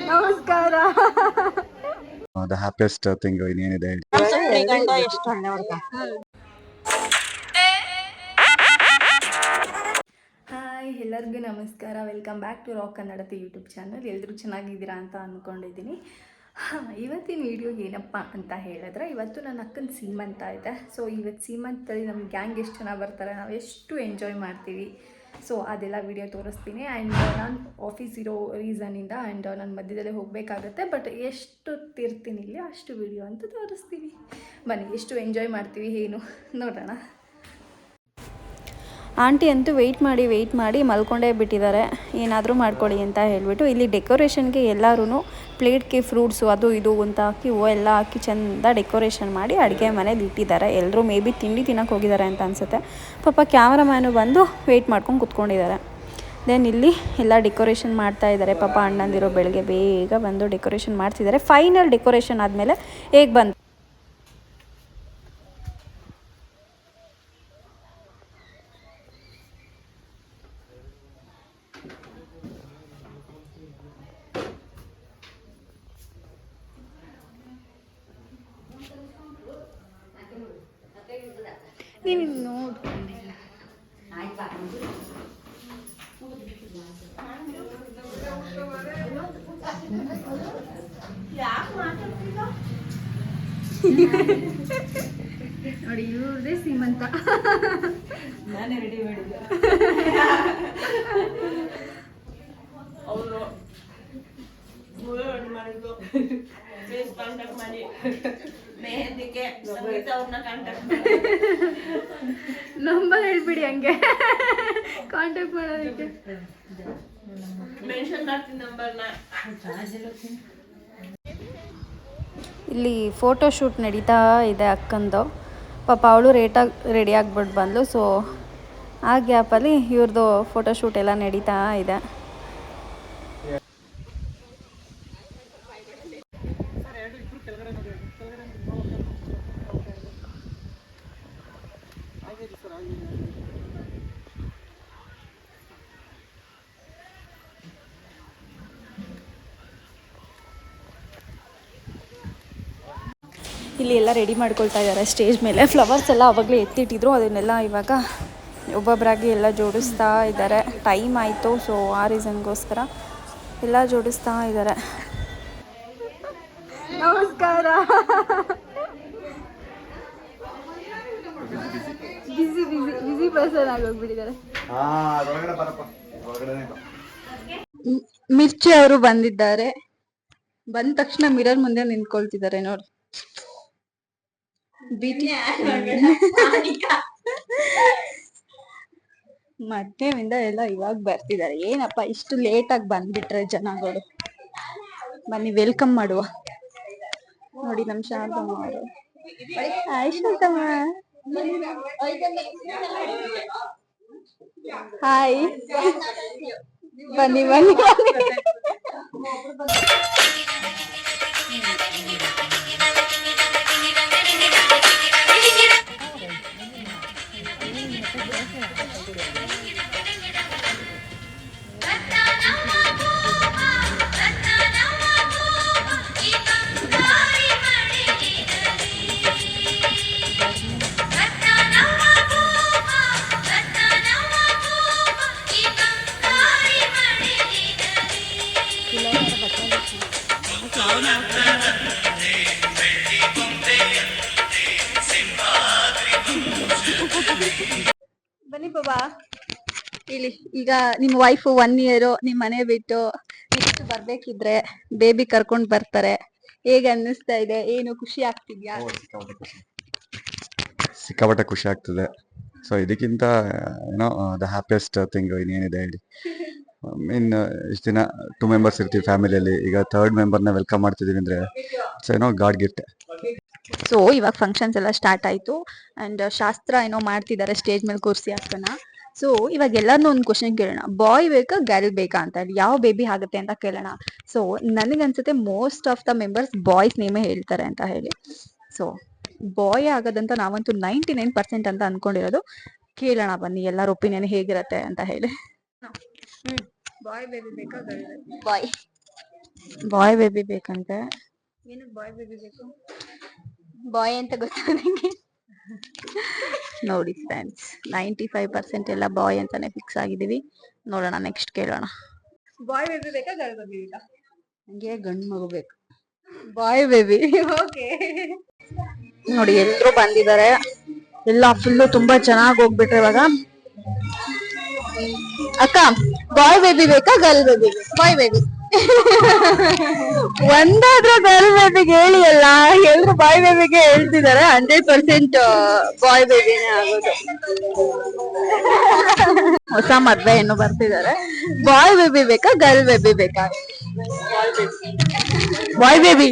ನಮಸ್ಕಾರ. The happiest thing ಇನ್ನೇನಿದೆ ಹೇಳಿ. ಹಾಯ್, ಎಲ್ಲರಿಗೂ ನಮಸ್ಕಾರ. Welcome back to Rock Kannadathi YouTube channel. ಎಲ್ಲರೂ ಚೆನ್ನಾಗಿದ್ದೀರಾ ಅಂತ ಅಂದ್ಕೊಂಡಿದ್ದೀನಿ. ಇವತ್ತಿನ ವಿಡಿಯೋ ಏನಪ್ಪ ಅಂತ ಹೇಳಿದ್ರೆ, ಇವತ್ತು ನನ್ನ ಅಕ್ಕನ ಸೀಮಂತ ಇದೆ. ಸೊ ಇವತ್ತು ಸೀಮಂತದಲ್ಲಿ ನಮ್ಮ ಗ್ಯಾಂಗ್ ಎಷ್ಟು ಜನ ಬರ್ತಾರೆ, ನಾವು ಎಷ್ಟು ಎಂಜಾಯ್ ಮಾಡ್ತೀವಿ, ಸೊ ಅದೆಲ್ಲ ವಿಡಿಯೋ ತೋರಿಸ್ತೀನಿ. ಆ್ಯಂಡ್ ನಾನು ಆಫೀಸ್ ಇರೋ ರೀಸನಿಂದ ಆ್ಯಂಡ್ ನಾನು ಮಧ್ಯದಲ್ಲೇ ಹೋಗಬೇಕಾಗತ್ತೆ, ಬಟ್ ಎಷ್ಟು ತಿರ್ತೀನಿ ಇಲ್ಲಿ ಅಷ್ಟು ವಿಡಿಯೋ ಅಂತ ತೋರಿಸ್ತೀನಿ. ಬನ್ನಿ, ಎಷ್ಟು ಎಂಜಾಯ್ ಮಾಡ್ತೀವಿ ಏನು ನೋಡೋಣ. ಆಂಟಿ ಅಂತೂ ವೆಯ್ಟ್ ಮಾಡಿ ಮಲ್ಕೊಂಡೇ ಬಿಟ್ಟಿದ್ದಾರೆ, ಏನಾದರೂ ಮಾಡ್ಕೊಳ್ಳಿ ಅಂತ ಹೇಳಿಬಿಟ್ಟು. ಇಲ್ಲಿ ಡೆಕೋರೇಷನ್ಗೆ ಎಲ್ಲರೂ ಪ್ಲೇಟ್ಗೆ ಫ್ರೂಟ್ಸು ಅದು ಇದು ಅಂತ ಹಾಕಿ ಹೂವು ಎಲ್ಲ ಹಾಕಿ ಚೆಂದ ಡೆಕೋರೇಷನ್ ಮಾಡಿ ಅಡುಗೆ ಮನೇಲಿ ಇಟ್ಟಿದ್ದಾರೆ. ಎಲ್ಲರೂ ಮೇ ಬಿ ತಿಂಡಿ ತಿನ್ನೋಕೆ ಹೋಗಿದ್ದಾರೆ ಅಂತ ಅನಿಸುತ್ತೆ. ಪಾಪ ಕ್ಯಾಮ್ರಾಮ್ಯಾನು ಬಂದು ವೆಯ್ಟ್ ಮಾಡ್ಕೊಂಡು ಕೂತ್ಕೊಂಡಿದ್ದಾರೆ. ದೆನ್ ಇಲ್ಲಿ ಎಲ್ಲ ಡೆಕೋರೇಷನ್ ಮಾಡ್ತಾ ಇದ್ದಾರೆ. ಪಾಪ ಅಣ್ಣಂದಿರೋ ಬೆಳಗ್ಗೆ ಬೇಗ ಬಂದು ಡೆಕೋರೇಷನ್ ಮಾಡ್ತಿದ್ದಾರೆ. ಫೈನಲ್ ಡೆಕೋರೇಷನ್ ಆದಮೇಲೆ ಹೇಗೆ ಬಂತು ನೀನು ನೋಡ್ಕೊಂಡಿಲ್ಲ. ನೋಡಿ, ಇವ್ರದೇ ಸೀಮಂತ. ನಾನೇ ರೆಡಿ ಮಾಡಿದ್ದೆ. ನಂಬರ್ ಹೇಳ್ಬಿಡಿ, ಹಂಗೆ ಕಾಂಟ್ಯಾಕ್ಟ್ ಮಾಡೋದಕ್ಕೆ. ಇಲ್ಲಿ ಫೋಟೋ ಶೂಟ್ ನಡೀತಾ ಇದೆ ಅಕ್ಕಂದು. ಪಾಪ ಅವಳು ರೆಡಿ ಆಗ್ಬಿಟ್ಟು ಬಂದು. ಸೊ ಆ ಗ್ಯಾಪಲ್ಲಿ ಇವ್ರದ್ದು ಫೋಟೋ ಶೂಟ್ ಎಲ್ಲ ನಡೀತಾ ಇದೆ. ಇಲ್ಲಿ ಎಲ್ಲ ರೆಡಿ ಮಾಡ್ಕೊಳ್ತಾ ಇದ್ದಾರೆ ಸ್ಟೇಜ್ ಮೇಲೆ. ಫ್ಲವರ್ಸ್ ಎಲ್ಲ ಅವಾಗಲೇ ಎತ್ತಿಟ್ಟಿದ್ರು, ಅದನ್ನೆಲ್ಲ ಇವಾಗ ಒಬ್ಬೊಬ್ಬರಾಗಿ ಎಲ್ಲ ಜೋಡಿಸ್ತಾ ಇದ್ದಾರೆ. ಟೈಮ್ ಆಯಿತು, ಸೊ ಆ ರೀಸನ್ಗೋಸ್ಕರ ಎಲ್ಲ ಜೋಡಿಸ್ತಾ ಇದ್ದಾರೆ. ನಮಸ್ಕಾರ. Busy person ಆಗೋಗ್ಬಿಟ್ಟಿದ್ದಾರೆ. ಮಿರ್ಚಿ ಅವರು ಬಂದಿದ್ದಾರೆ. ಬಂದ ತಕ್ಷಣ ಮಿರರ್ ಮುಂದೆ ನಿಂತ್ಕೊಳ್ತಿದ್ದಾರೆ ನೋಡಿ. ಮಟ್ಟೆಯಿಂದ ಎಲ್ಲ ಇವಾಗ ಬರ್ತಿದ್ದಾರೆ. ಏನಪ್ಪ ಇಷ್ಟು ಲೇಟ್ ಆಗಿ ಬಂದ್ಬಿಟ್ರೆ ಜನಗಳು. ಬನ್ನಿ ವೆಲ್ಕಮ್ ಮಾಡುವ. ನೋಡಿ ನಮ್ಮ ಶಾಂತಮ್ಮ ಅವರು. ಹಾಯ್ ಶಾಂತಮ್ಮ. ಹಾಯ್, ಬನ್ನಿ ಬನ್ನಿ ಬನ್ನಿ. ಬನ್ನಿ ಬಾಬಾ ಇಲ್ಲಿ. ಈಗ ನಿಮ್ಮ ವೈಫ್ 1 ಇಯರ್ ನಿಮ್ ಮನೆ ಬಿಟ್ಟು ನೆಕ್ಸ್ಟ್ ಬರ್ಬೇಕಿದ್ರೆ ಬೇಬಿ ಕರ್ಕೊಂಡ್ ಬರ್ತಾರೆ. ಹೇಗೆ ಅನ್ನಿಸ್ತಾ ಇದೆ? ಏನು ಖುಷಿ ಆಗ್ತಿದ್ಯಾ? ಸಿಕ್ಕಾಪಟ್ಟೆ ಖುಷಿ ಆಗ್ತದೆ. ಸೊ ಇದಕ್ಕಿಂತ ಏನೋ ದ ಹ್ಯಾಪಿಯೆಸ್ಟ್ ಥಿಂಗ್ ಇನ್ನೇನಿದೆ ಹೇಳಿ. ಇಷ್ಟು ದಿನ 2 ಮೆಂಬರ್ಸ್ ಇರ್ತೀವಿ ಫ್ಯಾಮಿಲಿಯಲ್ಲಿ, ಈಗ 3rd ಮೆಂಬರ್ನ ವೆಲ್ಕಮ್ ಮಾಡ್ತಿದೀವಿ ಅಂದ್ರೆ ಏನೋ ಗಾಡ್ ಗಿಫ್ಟ್. ಸೊ ಇವಾಗ ಫಂಕ್ಷನ್ಸ್ ಎಲ್ಲ ಸ್ಟಾರ್ಟ್ ಆಯ್ತು ಅಂಡ್ ಶಾಸ್ತ್ರ ಏನೋ ಮಾಡ್ತಿದ್ದಾರೆ ಸ್ಟೇಜ್ ಮೇಲೆ ಕೂರಿಸಿ ಅಕ್ಕನ. ಸೊ ಇವಾಗ ಎಲ್ಲಾರನ್ನೂ ಒಂದು ಕ್ವಶನ್ ಕೇಳೋಣ, ಬಾಯ್ ಬೇಕಾ ಗರ್ಲ್ ಬೇಕಾ ಅಂತ ಹೇಳಿ, ಯಾವ ಬೇಬಿ ಆಗುತ್ತೆ ಅಂತ ಕೇಳೋಣ. ಸೊ ನನಗನ್ಸುತ್ತೆ most of the members boys ನೇಮೇ ಹೇಳ್ತಾರೆ ಅಂತ ಹೇಳಿ. ಸೊ ಬಾಯ್ ಆಗೋದಂತ ನಾವಂತೂ 99% ಅಂತ ಅನ್ಕೊಂಡಿರೋದು. ಕೇಳೋಣ ಬನ್ನಿ ಎಲ್ಲರ ಒಪಿನಿಯನ್ ಹೇಗಿರತ್ತೆ ಅಂತ ಹೇಳಿ. ಬಾಯ್ ಬೇಬಿ ಬೇಕಾ ಗರ್ಲ್ ಬೇಬಿ? ಬಾಯ್ ಬೇಬಿ ಬೇಕಂತೆ. ಏನಕ್ಕೆ ಬಾಯ್ ಬೇಬಿ ಬೇಕು? ಬಾಯ್ ಅಂತ ಗೊತ್ತಾ ನಂಗೆ. ನೋಡಿ ಫ್ರೆಂಡ್ಸ್, 95% ಎಲ್ಲ ಬಾಯ್ ಅಂತಾನೆ ಫಿಕ್ಸ್ ಆಗಿದೀವಿ. ನೋಡೋಣ, ನೆಕ್ಸ್ಟ್ ಕೇಳೋಣ. ಬಾಯ್ ಬೇಬಿ ಬೇಕಾ ಗರ್ಲ್ ಬೇಬಿ ಬೇಕಾ? ನಂಗೆ ಗಂಡು ಮಗು ಬೇಕು. ಬಾಯ್ ಬೇಬಿ. ಓಕೆ. ನೋಡಿ ಎಲ್ರು ಬಂದಿದ್ದಾರೆ, ಎಲ್ಲ ಫುಲ್ಲು ತುಂಬಾ ಚೆನ್ನಾಗಿ ಹೋಗ್ಬಿಟ್ರೆ ಇವಾಗ. ಅಕ್ಕ, ಬಾಯ್ ಬೇಬಿ ಬೇಕಾ ಗರ್ಲ್ ಬೇಬಿ? Boy baby. ಒಂದಾದ್ರೂ ಗರ್ಲ್ ಬೇಬಿಗೆ ಹೇಳಿ ಅಲ್ಲ, ಎಲ್ರು ಬಾಯ್ ಬೇಬಿಗೆ ಹೇಳ್ತಿದ್ದಾರೆ. 100% ಬಾಯ್ ಬೇಬಿನೇ ಆಗೋದು. ಹೊಸ ಮದ್ವೆ ಹೆಣ್ಣು ಬರ್ತಿದ್ದಾರೆ. ಬಾಯ್ ಬೇಬಿ ಬೇಕಾ ಗರ್ಲ್ ಬೇಬಿ ಬೇಕಾ? ಬಾಯ್ ಬೇಬಿ.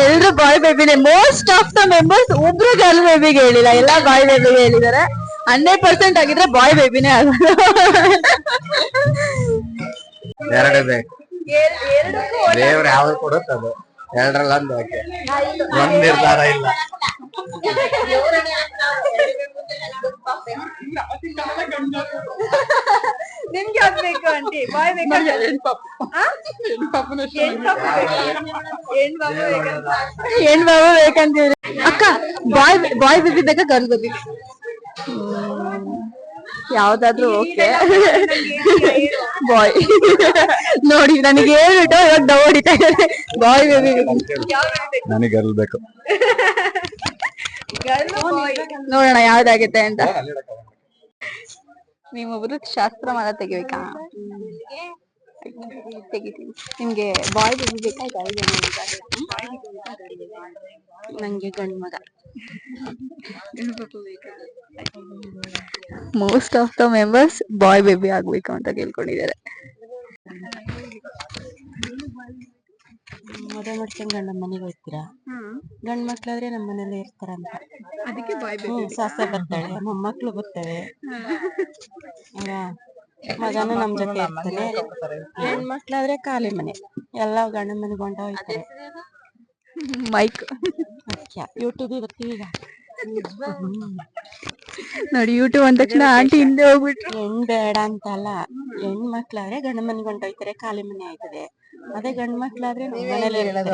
ಎಲ್ರು ಬಾಯ್ ಬೇಬಿನೇ. ಮೋಸ್ಟ್ ಆಫ್ ದ ಮೆಂಬರ್ಸ್ ಒಬ್ರು ಗರ್ಲ್ ಬೇಬಿಗೆ ಹೇಳಿಲ್ಲ, ಎಲ್ಲ ಬಾಯ್ ಬೇಬಿಗೆ ಹೇಳಿದ್ದಾರೆ. 100% ಆಗಿದ್ರೆ ಬಾಯ್ ಬೇಬಿನೇ ಆಗೋದು. ಎರಡೇ ಬೇಕು. ದೇವ್ರ ಯಾವ್ದು ಕೊಡುತ್ತದು ಎರಡರಲ್ಲ ಅಂದ ಒಂದ್ ನಿರ್ಧಾರ ಇಲ್ಲ. ನಿಮ್ಗೆ ಯಾವ್ದು ಬೇಕು ಆಂಟಿ? ಬಾಯ್ ಬೇಕಾ? ಹೆಣ್ ಬಾಬು ಬೇಕಂತೀವ್ರಿ. ಅಕ್ಕ, ಬಾಯ್ ಬೇಬಿ ಬೇಕಾ ಗರ್ಲ್ ಬೇಬಿ? ಯಾವ್ದಾದ್ರು ಓಕೆ. ಬಾಯ್. ನೋಡಿ, ನನಗೆ ಹೇಳ್ಬಿಟ್ಟು ಇವಾಗ ಡವ್ ಹೊಡಿತಾ ಇದ್ದಾರೆ. ಬಾಯ್ ಬೇಬಿ. ನನಗೆ ಗರ್ಲ್ ಬೇಕು. ನೋಡೋಣ ಯಾವ್ದಾಗುತ್ತೆ ಅಂತ. ನೀವೊಬ್ರು ಶಾಸ್ತ್ರ ಮಾಲ ತೆಗಿಬೇಕಾ? ತೆಗಿತೀನಿ. ನಿಮ್ಗೆ ಬಾಯ್ ಬೇಬಿ ಬೇಕಾ ಗರ್ಲ್ ಬೇಬಿ ಬೇಕಾ? ನಂಗೆ ಗಂಡ್ ಮಗ. Most of the members bye baby ಆಗ್ಬೇಕು ಅಂತ ಕೇಳ್ಕೊಂಡಿದ್ದಾರೆ. ಮದುವೆ ಮಾಡ್ಕೊಂಡು ಗಂಡ ಮನೆಗೆ ಹೋಗ್ತೀರಾ? ಗಂಡ್ ಮಕ್ಳಾದ್ರೆ ನಮ್ಮ ಮನೇಲಿ ಇರ್ತಾರಂತ. ಅದಕ್ಕೆ ಬಾಯ್ ಬೇಬಿ. ಸಾಸೆ ಬರ್ತಾಳೆ, ಮೊಮ್ಮಕ್ಳು ಬರ್ತವೆ, ಮಗನು ನಮ್ ಜೊತೆ ಇರ್ತಾನೆ. ಹೆಣ್ಮಕ್ಳಾದ್ರೆ ಖಾಲಿ ಮನೆ, ಎಲ್ಲ ಗಂಡ ಮನೆಗೆ ಹೊಂಟ ಹೋಗ್ತಾರೆ. ಮೈಕ್ ಯೂಟ್ಯೂಬ್ ಬರ್ತೀವಿ ಈಗ. ನೋಡಿ, ಯೂಟ್ಯೂಬ್ ಅಂದ ತಕ್ಷಣ ಆಂಟಿ ಹಿಂದೆ ಹೋಗ್ಬಿಟ್ರು. ಹೆಣ್ ಬೇಡ ಅಂತ ಅಲ್ಲ, ಹೆಣ್ಮಕ್ಳಾದ್ರೆ ಗಂಡ ಮನೆಗೆ ಹೊಂಟ ಹೋಗ್ತಾರೆ, ಖಾಲಿ ಮನೆ ಆಯ್ತದೆ. ಅದೇ ಗಂಡ್ ಮಕ್ಳಾದ್ರೆ ಮನೇಲಿ ಹೇಳ್ತಾರೆ.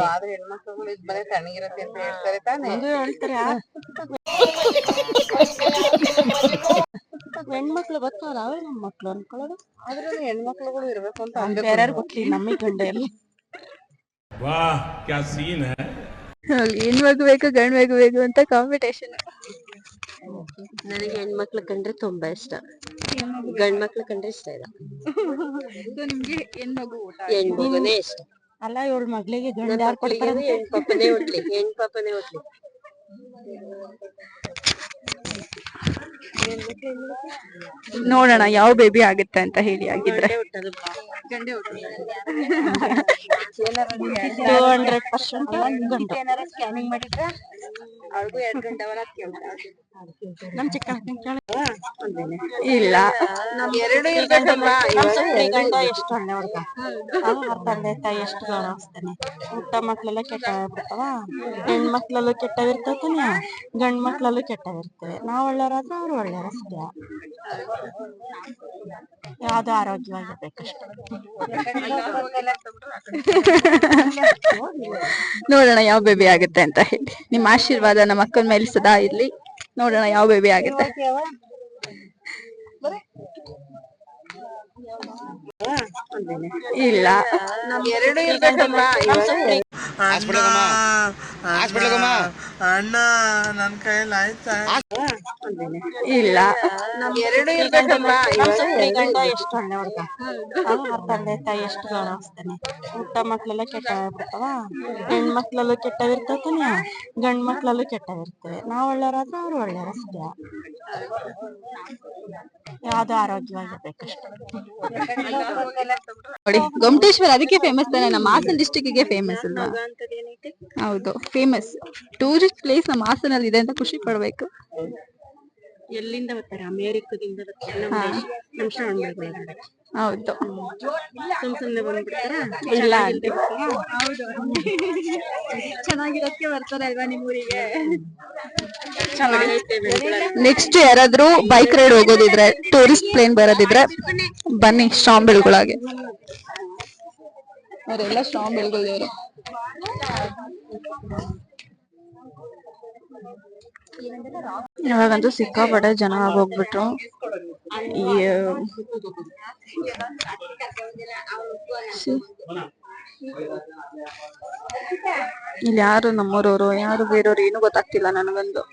ಹೆಣ್ಮಕ್ಳು ಬರ್ತಾರ, ಅವೇ ನಮ್ ಮಕ್ಳು ಅನ್ಕೊಳ್ಳೋದು. ಆದ್ರೂ ಹೆಣ್ಮಕ್ಳುಗಳು ಇರ್ಬೇಕು ಅಂತ ಬೇರೆ ಗೊತ್ತಿಲ್ಲ, ನಮಗ್ ಗಂಡ ಇರ್ಲಿ. ಹೆಣ್ ಮಗು ಬೇಕು ಗಂಡ್ ಮಗು ಬೇಕು ಅಂತ ಕಾಂಪಿಟೇಷನ್. ನನಗೆ ಹೆಣ್ಮಕ್ಳು ಕಂಡ್ರೆ ತುಂಬಾ ಇಷ್ಟ, ಗಂಡ್ ಮಕ್ಳು ಕಂಡ್ರೆ ಇಷ್ಟ ಇಲ್ಲ. ನಿಮ್ಗೆ ಹೆಣ್ಮಗುನೇ ಇಷ್ಟ. ಅಲ್ಲ, ಇವಳ ಮಗಳಿಗೆ ಗಂಡ ಯಾರು ಕೊಡ್ತಾರೆ? ಹೆಣ್ಪಾಪನೇ ಹುಟ್ಲಿ, ಹೆಣ್ಪಾಪನೇ ಹುಟ್ಲಿ. ನೋಡೋಣ ಯಾವ ಬೇಬಿ ಆಗುತ್ತೆ ಅಂತ ಹೇಳಿ. ಆಗಿದ್ರೆ 200% ಸ್ಕ್ಯಾನಿಂಗ್ ಮಾಡಿದ್ರೆ ಅವ್ರಿಗೂ 2 ಗಂಟೆ ನಮ್ ಚಿಕ್ಕ ಇಲ್ಲ, ಗಂಡ ಎಷ್ಟು ಒಳ್ಳೆ ಹುಡುಗ, ತಂದೆ ತಾಯಿ ಎಷ್ಟು ಗೌರವಿಸ್ತಾನೆ. ಹುಟ್ಟ ಮಕ್ಳೆಲ್ಲ ಕೆಟ್ಟವಿರ್ತಾವ, ಹೆಣ್ಮಕ್ಳಲ್ಲೂ ಕೆಟ್ಟವಿರ್ತಾನೆ, ಗಂಡ್ ಮಕ್ಳಲ್ಲೂ ಕೆಟ್ಟವಿರ್ತವೆ. ನಾವ್ ಒಳ್ಳೆಯವ್ರಾದ್ರೆ ಅವ್ರು ಒಳ್ಳೆಯವ್ರಷ್ಟೇ. ಯಾವ್ದು ಆರೋಗ್ಯವಾಗಿರ್ಬೇಕಷ್ಟೆ. ನೋಡೋಣ ಯಾವ ಬೇಬಿ ಆಗುತ್ತೆ ಅಂತ ಹೇಳಿ. ನಿಮ್ಮ ಆಶೀರ್ವಾದ ನಮ್ಮ ಅಕ್ಕನ ಮೇಲೆ ಸದಾ ಇರ್ಲಿ. ನೋಡೋಣ ಯಾವ ಬೇಬಿ ಆಗುತ್ತೆ. ಇಲ್ಲ, ಅಣ್ಣ ನನ್ ಕೈಯಲ್ಲಿ ಆಯ್ತಾ? ಇಲ್ಲ, ಗಂಡ ಎಷ್ಟು ಒಳ್ಳೆ ಹುಡುಗ, ತಂದೆ ತಾಯಿ ಎಷ್ಟು ಗೌರವಿಸ್ತಾನೆ. ಹುಟ್ಟ ಮಕ್ಳೆಲ್ಲ ಕೆಟ್ಟವಿರ್ತಾವ, ಹೆಣ್ಮಕ್ಳಲ್ಲೂ ಕೆಟ್ಟವಿರ್ತಾನೆ, ಗಂಡ್ ಮಕ್ಳಲ್ಲೂ ಕೆಟ್ಟವಿರ್ತವೆ. ನಾವ್ ಒಳ್ಳೆಯವ್ರಾದ್ರೆ ಅವ್ರು ಒಳ್ಳೆಯವ್ರಷ್ಟೇ. ಯಾವ್ದು ಆರೋಗ್ಯವಾಗಿರ್ಬೇಕಷ್ಟೆ. ನೋಡಿ, ಗೊಮ್ಮಟೇಶ್ವರ ಅದಕ್ಕೆ ಫೇಮಸ್ ತಾನೆ, ನಮ್ಮ ಹಾಸನ ಡಿಸ್ಟಿಕ್ಗೆ ಫೇಮಸ್ ಅಲ್ವಾ? ಹೌದು, ಫೇಮಸ್ ಟೂರಿಸ್ಟ್ ಪ್ಲೇಸ್ ನಮ್ಮ ಹಾಸನಲ್ಲಿ ಇದೆ ಅಂತ ಖುಷಿ ಪಡ್ಬೇಕು. ಎಲ್ಲಿಂದ ಬರ್ತಾರೆ? ಅಮೇರಿಕದಿಂದ ಬರ್ತಾರೆ. ಹೌದು. ಸುಮ್ನೆ ಬಂದ್ಬಿಡ್ತಾರ ಇಲ್ಲ ಆಂಟಿ ಚೆನ್ನಾಗಿರೋದಕ್ಕೆ ಬರ್ತಾರೆ ಅಲ್ವಾ ನಿಮ್ಮೂರಿಗೆ? ಚೆನ್ನಾಗೈತೆ ಬೆಂಗಳೂರು. ನೆಕ್ಸ್ಟ್ ಯಾರಾದ್ರೂ ಬೈಕ್ ರೈಡ್ ಹೋಗೋದಿದ್ರೆ, ಟೂರಿಸ್ಟ್ ಪ್ಲೇನ್ ಬರೋದಿದ್ರೆ ಬನ್ನಿ ಶ್ರಾವಣ ಬೆಳಗೊಳಗೆ. ಅವರೆಲ್ಲ ಶ್ರಾವಣ ಬೆಳಗೊಳದವರು. ಇವಾಗಂತೂ ಸಿಕ್ಕಾಪಟ್ಟೆ ಜನ ಆಗೋಗ್ಬಿಟ್ರು. ಇಲ್ಲಿ ಯಾರು ನಮ್ಮೂರವರು ಯಾರು ಬೇರೆಯವ್ರು ಏನು ಗೊತ್ತಾಗ್ತಿಲ್ಲ ನನಗಂದು.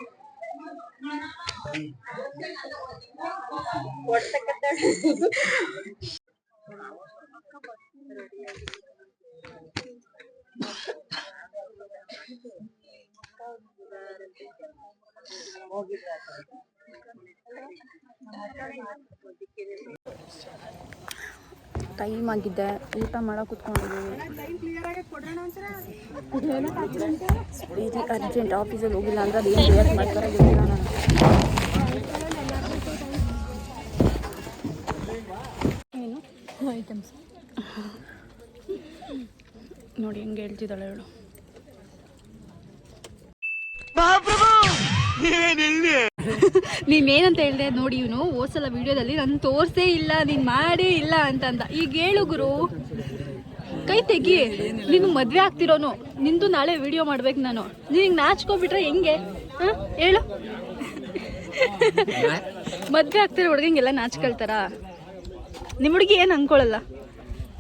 ಟೈಮ್ ಆಗಿದೆ, ಊಟ ಮಾಡಕ್ಕೆ ಕುತ್ಕೊಂಡಿದ್ದೀವಿ. ಅರ್ಜೆಂಟ್ ಆಫೀಸಲ್ಲಿ ಹೋಗಿಲ್ಲ ಅಂದ್ರೆ ಅದು ಏನು ರಿಯಾಕ್ಟ್ ಮಾಡ್ತಾರೆ ಗೊತ್ತಿಲ್ಲ ನಾನು. ಏನು ಐಟಮ್ಸ್ ನೋಡಿ ಹೆಂಗೆ ಹೇಳ್ತಿದ್ದಾಳೆ ಹೇಳು. ನೀನೇನಂತ ಹೇಳ್ದೆ ನೋಡಿ, ಇವನು ಹೋದ್ಸಲ ವಿಡಿಯೋದಲ್ಲಿ ನಾನು ತೋರ್ಸೇ ಇಲ್ಲ, ನೀನು ಮಾಡೇ ಇಲ್ಲ ಅಂತಂದ. ಈಗ ಹೇಳು ಗುರು, ಕೈ ತೆಗಿ. ನೀನು ಮದ್ವೆ ಆಗ್ತಿರೋನು, ನಿಂದು ನಾಳೆ ವಿಡಿಯೋ ಮಾಡ್ಬೇಕು ನಾನು. ನೀನು ನಾಚ್ಕೊಬಿಟ್ರೆ ಹೆಂಗೆ? ಹೇಳು. ಮದ್ವೆ ಆಗ್ತಿರೋ ಹುಡುಗಂಗೆಲ್ಲ ನಾಚ್ಕೊಳ್ತಾರ? ನಿಮ್ಮ ಹುಡುಗಿ ಏನು ಅನ್ಕೊಳಲ್ಲ,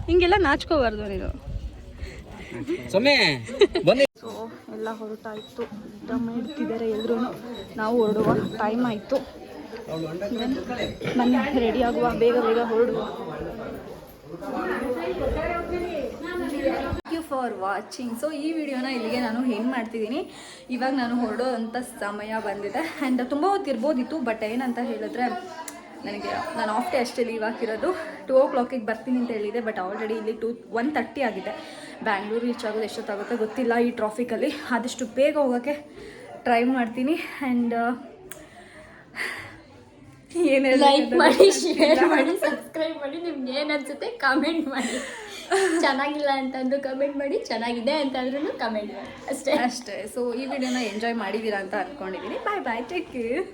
ಹಿಂಗೆಲ್ಲ ನಾಚ್ಕೋಬಾರ್ದು ನೀನು. ಸೊ ಎಲ್ಲ ಹೊರಟಾಯ್ತು, ಊಟ ಮಾಡ್ತಿದ್ದಾರೆ ಎಲ್ರೂ. ನಾವು ಹೊರಡುವ ಟೈಮ್ ಆಯಿತು. ಬನ್ನಿ ರೆಡಿ ಆಗುವ, ಬೇಗ ಬೇಗ ಹೊರಡುವ. Thank you for watching. So ಈ ವಿಡಿಯೋನ ಇಲ್ಲಿಗೆ ನಾನು ಏನು ಮಾಡ್ತಿದ್ದೀನಿ, ಇವಾಗ ನಾನು ಹೊರಡೋ ಅಂಥ ಸಮಯ ಬಂದಿದೆ. ಆ್ಯಂಡ್ ತುಂಬ ಹೊತ್ತು ಇರ್ಬೋದಿತ್ತು, ಬಟ್ ಏನಂತ ಹೇಳಿದ್ರೆ ನಾನು ಆಫ್ ಡೇ ಅಷ್ಟೇ ಲೀವ್ ಹಾಕಿರೋದು. 2 o'clock ಬರ್ತೀನಿ ಅಂತ ಹೇಳಿದೆ, ಬಟ್ ಆಲ್ರೆಡಿ ಇಲ್ಲಿ 1:30 ಆಗಿದೆ. ಬ್ಯಾಂಗ್ಳೂರು ರೀಚ್ ಆಗೋದು ಎಷ್ಟೊತ್ತಾಗುತ್ತೆ ಗೊತ್ತಿಲ್ಲ ಈ ಟ್ರಾಫಿಕಲ್ಲಿ. ಆದಷ್ಟು ಬೇಗ ಹೋಗೋಕ್ಕೆ ಟ್ರೈ ಮಾಡ್ತೀನಿ. ಆ್ಯಂಡ್ ಏನೇ ಲೈಕ್ ಮಾಡಿ, ಶೇರ್ ಮಾಡಿ, ಸಬ್ಸ್ಕ್ರೈಬ್ ಮಾಡಿ. ನಿಮ್ಗೆ ಏನು ಅನ್ಸುತ್ತೆ ಕಾಮೆಂಟ್ ಮಾಡಿ. ಚೆನ್ನಾಗಿಲ್ಲ ಅಂತಂದು ಕಮೆಂಟ್ ಮಾಡಿ, ಚೆನ್ನಾಗಿದೆ ಅಂತಂದ್ರೂ ಕಮೆಂಟ್ ಮಾಡಿ. ಅಷ್ಟೇ. ಸೊ ಈ ವಿಡಿಯೋನ ಎಂಜಾಯ್ ಮಾಡಿದ್ದೀರಾ ಅಂತ ಅಂದ್ಕೊಂಡಿದ್ದೀನಿ. ಬಾಯ್ ಬಾಯ್, ಟೇಕ್ ಕೇರ್.